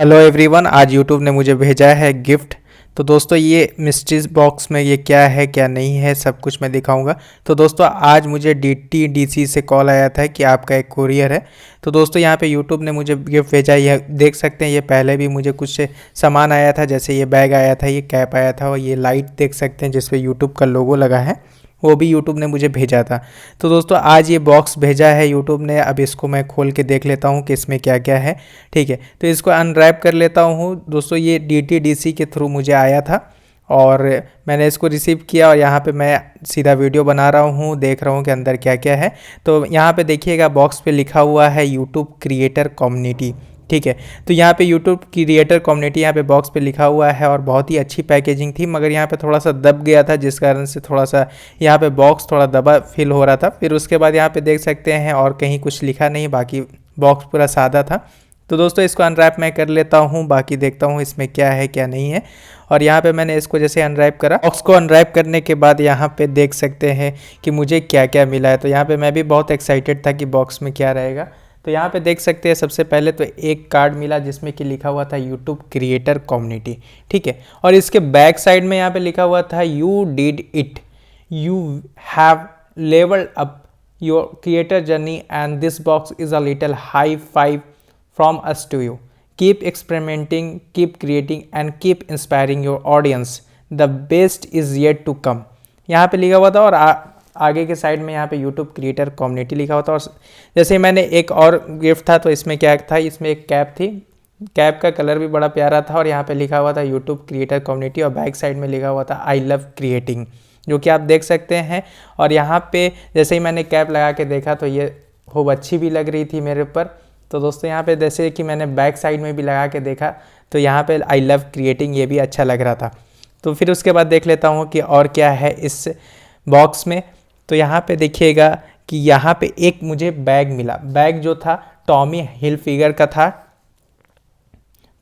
Hello everyone, आज YouTube ने मुझे भेजा है गिफ्ट। तो दोस्तों ये मिस्ट्रीज बॉक्स में ये क्या है क्या नहीं है सब कुछ मैं दिखाऊंगा। तो दोस्तों आज मुझे DTDC से कॉल आया था कि आपका एक कुरियर है। तो दोस्तों यहाँ पे यूट्यूब ने मुझे गिफ्ट भेजा, यह देख सकते हैं। ये पहले भी मुझे कुछ सामान आया था, जैसे ये बैग आया था, ये कैप आया था और ये लाइट देख सकते हैं जिसपे यूट्यूब का लोगो लगा है, वो भी यूट्यूब ने मुझे भेजा था। तो दोस्तों आज ये बॉक्स भेजा है यूट्यूब ने। अब इसको मैं खोल के देख लेता हूँ कि इसमें क्या क्या है। ठीक है, तो इसको अनरैप कर लेता हूँ। दोस्तों ये DTDC के थ्रू मुझे आया था और मैंने इसको रिसीव किया और यहाँ पे मैं सीधा वीडियो बना रहा हूँ, देख रहा हूँ कि अंदर क्या क्या है। तो यहाँ पे देखिएगा बॉक्स पे लिखा हुआ है यूट्यूब क्रिएटर कम्युनिटी। ठीक है, तो यहाँ पे यूट्यूब क्रिएटर कम्युनिटी यहाँ पे बॉक्स पे लिखा हुआ है और बहुत ही अच्छी पैकेजिंग थी, मगर यहाँ पे थोड़ा सा दब गया था जिस कारण से थोड़ा सा यहाँ पे बॉक्स थोड़ा दबा फील हो रहा था। फिर उसके बाद यहाँ पे देख सकते हैं और कहीं कुछ लिखा नहीं, बाकी बॉक्स पूरा सादा था। तो दोस्तों इसको अनरैप मैं कर लेता हूँ, बाकी देखता हूँ इसमें क्या है क्या नहीं है। और यहाँ पे मैंने इसको जैसे अनरैप करा, बॉक्स को अनरैप करने के बाद यहाँ पे देख सकते हैं कि मुझे क्या क्या मिला है। तो यहाँ पे मैं भी बहुत एक्साइटेड था कि बॉक्स में क्या रहेगा। तो यहाँ पे देख सकते हैं सबसे पहले तो एक कार्ड मिला जिसमें कि लिखा हुआ था यूट्यूब क्रिएटर कम्युनिटी। ठीक है, और इसके बैक साइड में यहाँ पे लिखा हुआ था you did it, you have levelled up your creator journey and this box is a little high five from us to you. Keep experimenting, keep creating and keep inspiring your audience, the best is yet to come. यहाँ पे लिखा हुआ था और आगे के side में यहाँ पे यूट्यूब क्रिएटर कम्युनिटी लिखा होता। और जैसे मैंने एक और गिफ्ट था, तो इसमें क्या था, इसमें एक कैप थी। कैप का कलर भी बड़ा प्यारा था और यहाँ पे लिखा हुआ था यूट्यूब क्रिएटर कम्युनिटी और बैक साइड में लिखा हुआ था आई लव क्रिएटिंग, जो कि आप देख सकते हैं। और यहाँ पे जैसे ही मैंने कैप लगा के देखा तो ये खूब अच्छी भी लग रही थी मेरे ऊपर। तो दोस्तों यहाँ पे जैसे कि मैंने बैक साइड में भी लगा के देखा तो यहाँ पे आई लव क्रिएटिंग ये भी अच्छा लग रहा था। तो फिर उसके बाद देख लेता हूँ कि और क्या है इस बॉक्स में। तो यहाँ पे देखिएगा कि यहाँ पे एक मुझे बैग मिला। बैग जो था टॉमी हिलफिगर का था।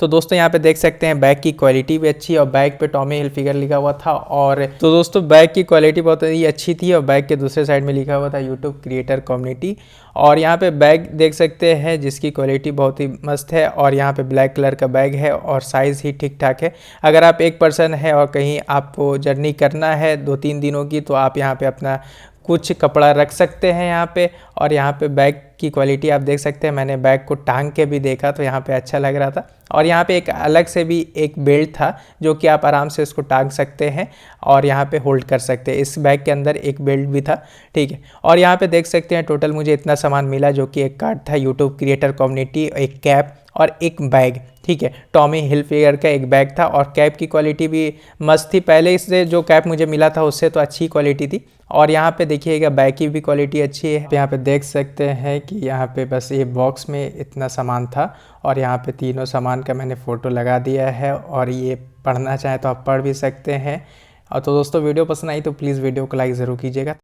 तो दोस्तों यहाँ पे देख सकते हैं बैग की क्वालिटी भी अच्छी है और बैग पे टॉमी हिलफिगर लिखा हुआ था। और तो दोस्तों बैग की क्वालिटी बहुत ही अच्छी थी और बैग के दूसरे साइड में लिखा हुआ था यूट्यूब क्रिएटर कम्युनिटी। और यहाँ पे बैग देख सकते हैं जिसकी क्वालिटी बहुत ही मस्त है और यहाँ पे ब्लैक कलर का बैग है और साइज़ ही ठीक ठाक है। अगर आप एक पर्सन है और कहीं आपको जर्नी करना है 2-3 दिनों की, तो आप यहाँ पे अपना कुछ कपड़ा रख सकते हैं यहाँ पे। और यहाँ पे बैग की क्वालिटी आप देख सकते हैं, मैंने बैग को टांग के भी देखा तो यहाँ पे अच्छा लग रहा था। और यहाँ पे एक अलग से भी एक बेल्ट था जो कि आप आराम से इसको टांग सकते हैं और यहाँ पे होल्ड कर सकते हैं। इस बैग के अंदर एक बेल्ट भी था। ठीक है, और यहाँ पे देख सकते हैं टोटल मुझे इतना सामान मिला, जो कि एक कार्ड था यूट्यूब क्रिएटर कम्युनिटी, एक कैप और एक बैग। ठीक है, टॉमी हिलफिगर का एक बैग था और कैप की क्वालिटी भी मस्त थी। पहले इससे जो कैप मुझे मिला था उससे तो अच्छी क्वालिटी थी। और यहाँ पे देखिएगा बैग की भी क्वालिटी अच्छी है। यहाँ पे देख सकते हैं कि यहाँ पे बस ये बॉक्स में इतना सामान था और यहाँ पे तीनों सामान का मैंने फ़ोटो लगा दिया है और ये पढ़ना चाहें तो आप पढ़ भी सकते हैं। और तो दोस्तों वीडियो पसंद आई तो प्लीज़ वीडियो को लाइक ज़रूर कीजिएगा।